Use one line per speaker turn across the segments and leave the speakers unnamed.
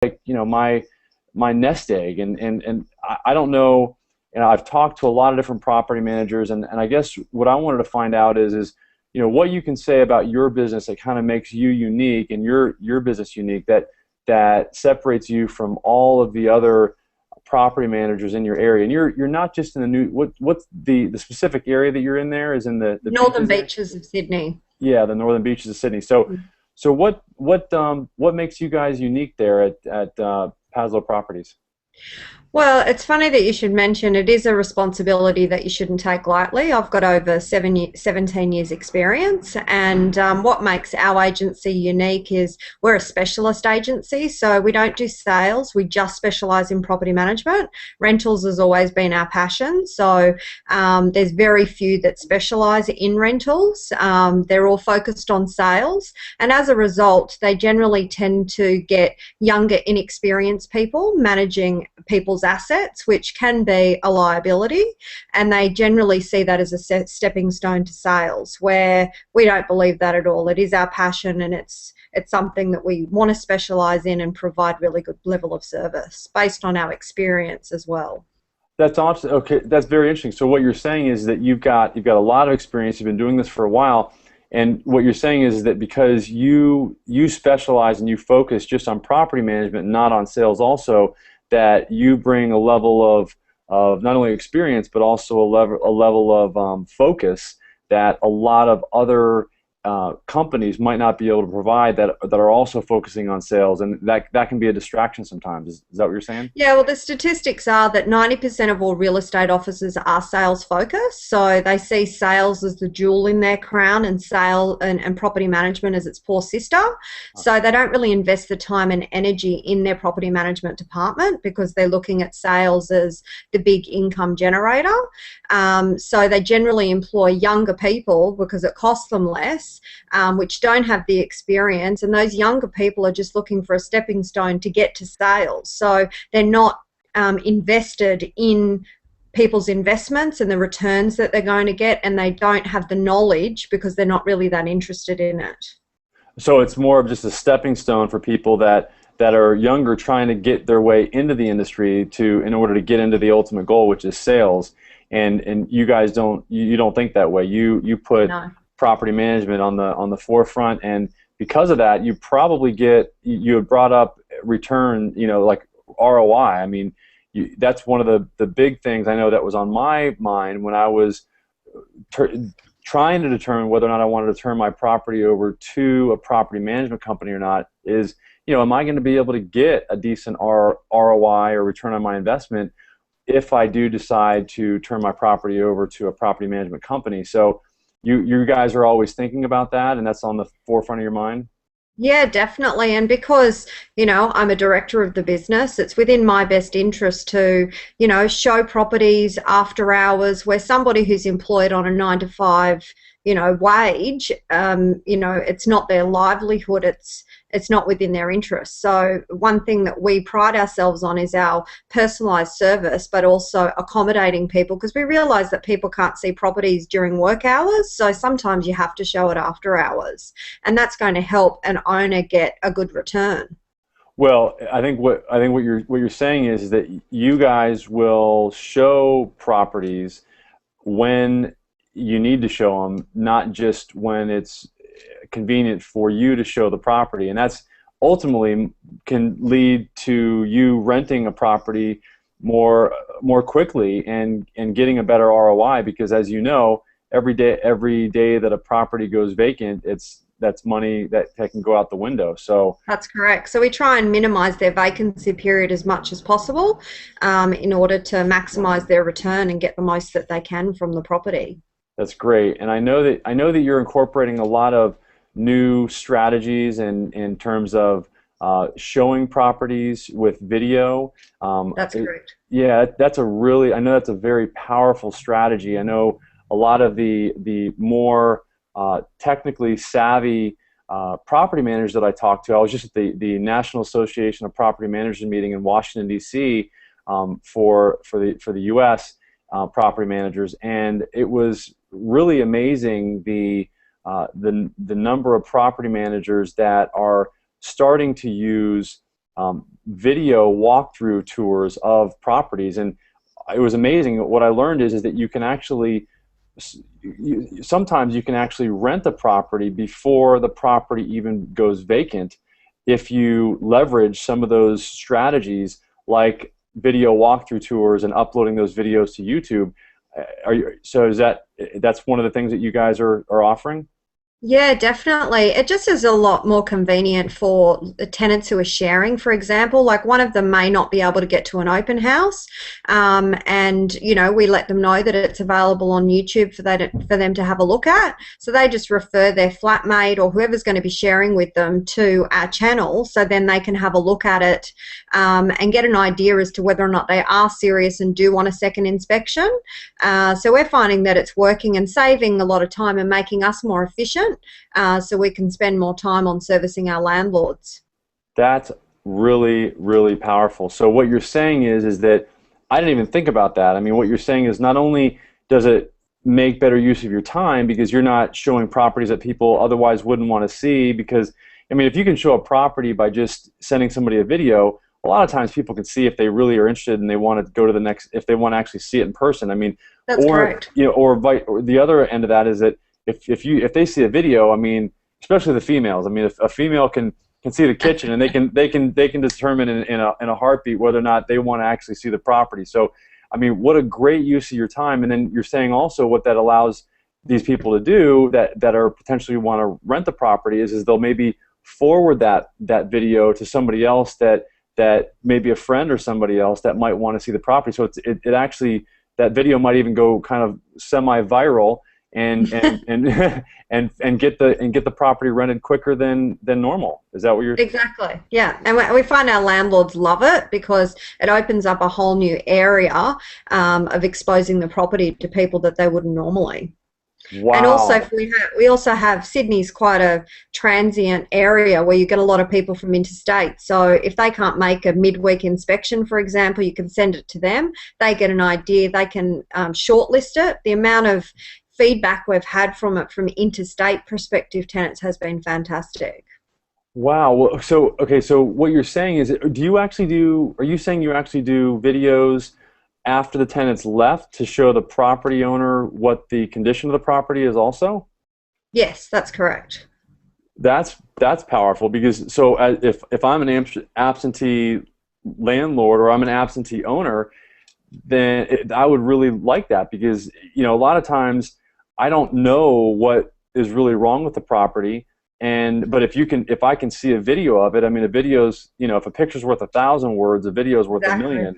like, my nest egg, and I don't know. I've talked to a lot of different property managers, and I guess what I wanted to find out is what you can say about your business that kind of makes you unique and your business unique, that separates you from all of the other property managers in your area. And you're not just in the what's the specific area that you're in there is in the
Northern beaches of Sydney.
Yeah, the northern beaches of Sydney. So what makes you guys unique there at Paslow Properties?
Well, it's funny that you should mention it is a responsibility that you shouldn't take lightly. I've got over 17 years experience, and what makes our agency unique is we're a specialist agency, so we don't do sales, we just specialise in property management. Rentals has always been our passion, so there's very few that specialise in rentals. They're all focused on sales, and as a result, they generally tend to get younger, inexperienced people managing people's assets, which can be a liability, and they generally see that as a stepping stone to sales, where we don't believe that at all. It is our passion, and it's something that we want to specialise in and provide really good level of service based on our experience as well.
That's awesome. Okay, that's very interesting. So what you're saying is that you've got a lot of experience. You've been doing this for a while, and what you're saying is that because you specialize and you focus just on property management, not on sales, also, that you bring a level of not only experience but also a level of focus that a lot of other companies might not be able to provide, that are also focusing on sales, and that can be a distraction sometimes. Is that what you're saying?
Yeah, well, the statistics are that 90% of all real estate offices are sales focused, so they see sales as the jewel in their crown, and and property management as its poor sister. So they don't really invest the time and energy in their property management department because they're looking at sales as the big income generator. So they generally employ younger people because it costs them less, which don't have the experience, and those younger people are just looking for a stepping stone to get to sales. So they're not invested in people's investments and the returns that they're going to get, and they don't have the knowledge because they're not really that interested in it.
So it's more of just a stepping stone for people that are younger, trying to get their way into the industry in order to get into the ultimate goal, which is sales. And you guys don't think that way. You put
No.
property management on the forefront, and because of that, you probably you had brought up return, like ROI. I mean, that's one of the big things I know that was on my mind when I was trying to determine whether or not I wanted to turn my property over to a property management company or not. Is, am I going to be able to get a decent ROI or return on my investment if I do decide to turn my property over to a property management company? So you guys are always thinking about that, and that's on the forefront of your mind?
Yeah, definitely. And because, I'm a director of the business, it's within my best interest to, show properties after hours where somebody who's employed on a 9 to 5, wage, it's not their livelihood, it's not within their interest. So one thing that we pride ourselves on is our personalised service, but also accommodating people, because we realise that people can't see properties during work hours, so sometimes you have to show it after hours, and that's going to help an owner get a good return.
Well, I think what you're saying is that you guys will show properties when you need to show them, not just when it's convenient for you to show the property. And that's ultimately can lead to you renting a property more quickly and getting a better ROI, because, as you know, every day that a property goes vacant, that's money that can go out the window. So
that's correct. So we try and minimize their vacancy period as much as possible, in order to maximize their return and get the most that they can from the property.
That's great. And I know that you're incorporating a lot of new strategies in terms of showing properties with video.
That's correct.
Yeah, I know that's a very powerful strategy. I know a lot of the more technically savvy property managers that I talked to. I was just at the National Association of Property Managers meeting in Washington, D.C. For the U.S. Property managers, and it was really amazing the number of property managers that are starting to use video walkthrough tours of properties, and it was amazing. What I learned is that you can actually sometimes you can actually rent a property before the property even goes vacant if you leverage some of those strategies like video walkthrough tours and uploading those videos to YouTube. So is that's one of the things that you guys are offering?
Yeah, definitely. It just is a lot more convenient for the tenants who are sharing, for example. Like one of them may not be able to get to an open house, and we let them know that it's available on YouTube for them to have a look at. So they just refer their flatmate or whoever's going to be sharing with them to our channel, so then they can have a look at it and get an idea as to whether or not they are serious and do want a second inspection. So we're finding that it's working and saving a lot of time and making us more efficient. So we can spend more time on servicing our landlords.
That's really, really powerful. So what you're saying is that I didn't even think about that. I mean, what you're saying is not only does it make better use of your time because you're not showing properties that people otherwise wouldn't want to see, because, I mean, if you can show a property by just sending somebody a video, a lot of times people can see if they really are interested and they want to go to the next, if they want to actually see it in person. I mean,
That's correct.
Or the other end of that is that if they see a video, I mean, especially the females. I mean, if a female can see the kitchen and they can determine in a heartbeat whether or not they want to actually see the property. So, I mean, what a great use of your time. And then you're saying also what that allows these people to do that are potentially want to rent the property is they'll maybe forward that video to somebody else that maybe a friend or somebody else that might want to see the property. So it actually, that video might even go kind of semi-viral and get the property rented quicker than normal. Is that what you're?
Exactly. Yeah, and we find our landlords love it because it opens up a whole new area of exposing the property to people that they wouldn't normally.
Wow.
And also we also have Sydney's quite a transient area where you get a lot of people from interstate. So if they can't make a midweek inspection, for example, you can send it to them. They get an idea. They can shortlist it. The amount of feedback we've had from it from interstate prospective tenants has been fantastic.
Wow. Well, so okay. So what you're saying is, are you saying you actually do videos after the tenants left to show the property owner what the condition of the property is also?
Yes, that's correct.
That's powerful, because so if I'm an absentee landlord or I'm an absentee owner, then I would really like that, because a lot of times I don't know what is really wrong with the property, but if I can see a video of it, I mean, a video's, if a picture's worth 1,000 words, a video's worth
Exactly.
1,000,000.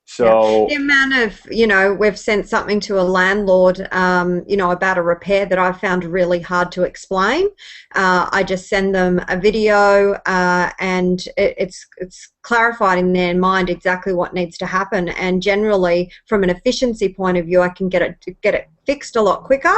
So
the amount of, we've sent something to a landlord, about a repair that I found really hard to explain. I just send them a video, and it's clarified in their mind exactly what needs to happen. And generally, from an efficiency point of view, I can get it fixed a lot quicker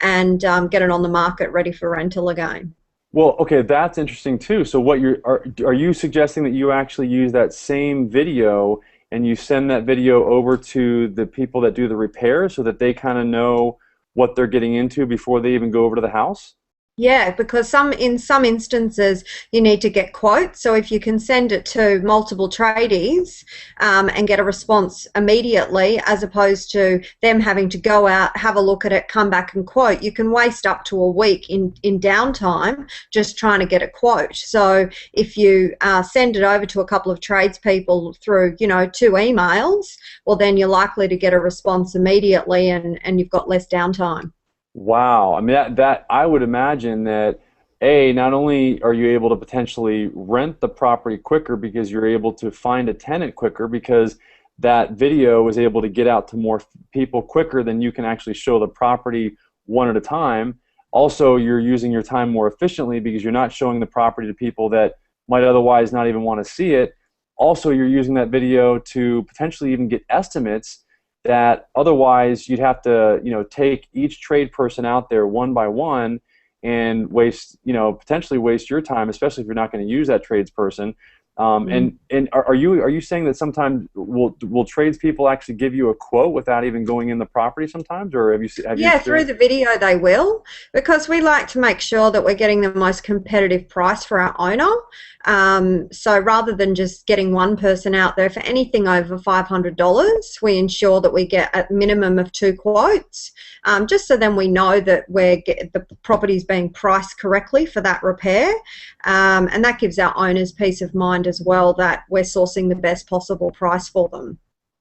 and get it on the market ready for rental again.
well, okay, that's interesting too. So what are you suggesting that you actually use that same video and you send that video over to the people that do the repair so that they kind of know what they're getting into before they even go over to the house?
Yeah, because in some instances you need to get quotes. So if you can send it to multiple tradies and get a response immediately, as opposed to them having to go out, have a look at it, come back and quote, you can waste up to a week in downtime just trying to get a quote. So if you send it over to a couple of tradespeople through, 2 emails, well, then you're likely to get a response immediately, and you've got less downtime.
Wow. I mean, that I would imagine that, not only are you able to potentially rent the property quicker because you're able to find a tenant quicker, because that video is able to get out to more people quicker than you can actually show the property one at a time. Also, you're using your time more efficiently because you're not showing the property to people that might otherwise not even want to see it. Also, you're using that video to potentially even get estimates that otherwise you'd have to, take each trade person out there one by one and waste, potentially waste your time, especially if you're not going to use that tradesperson. And are you saying that sometimes will tradespeople actually give you a quote without even going in the property sometimes, or have you
Yeah, through
experienced?
the video they will, because we like to make sure that we're getting the most competitive price for our owner. So rather than just getting one person out there for anything over $500, we ensure that we get a minimum of two quotes, just so then we know that the property's being priced correctly for that repair, and that gives our owners peace of mind as well that we're sourcing the best possible price for them.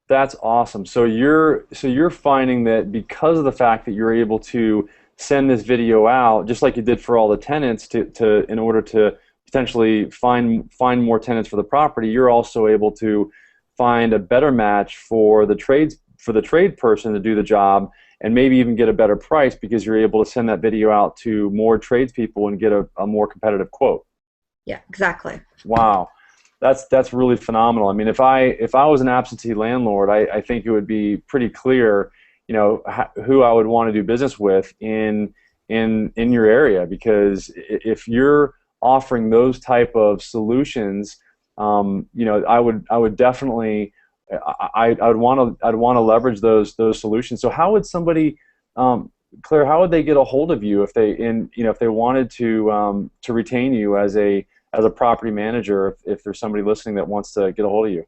That's awesome. So you're finding that because of the fact that you're able to send this video out, just like you did for all the tenants, to in order to potentially find more tenants for the property, you're also able to find a better match for the trade person to do the job, and maybe even get a better price because you're able to send that video out to more tradespeople and get a more competitive quote.
Yeah, exactly.
Wow, that's really phenomenal. I mean, if I was an absentee landlord, I think it would be pretty clear, who I would want to do business with in your area, because if you're offering those type of solutions, I would definitely, I'd want to leverage those solutions. So how would somebody, Claire, how would they get a hold of you if they wanted to retain you as a property manager, if there's somebody listening that wants to get a hold of you?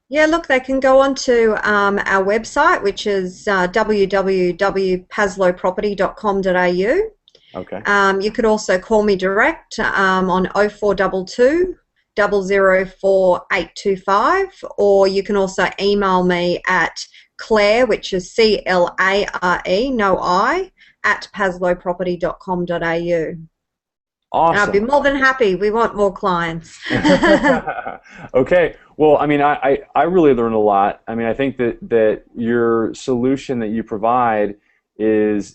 Yeah, look, they can go on to our website, which is www.paslowproperty.com.au.
Okay.
You could also call me direct on 0422 004 825, or you can also email me at Claire, which is CLARE, no I, at paslowproperty.com.au. I'll be
Awesome.
more than happy. We want more clients.
Okay. Well, I mean, I really learned a lot. I mean, I think that your solution that you provide is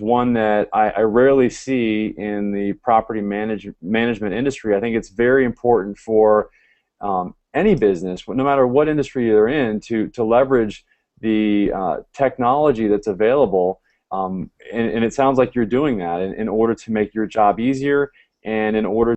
one that I rarely see in the property management industry. I think it's very important for any business, no matter what industry you're in, to leverage the technology that's available. And it sounds like you're doing that in order to make your job easier, and in order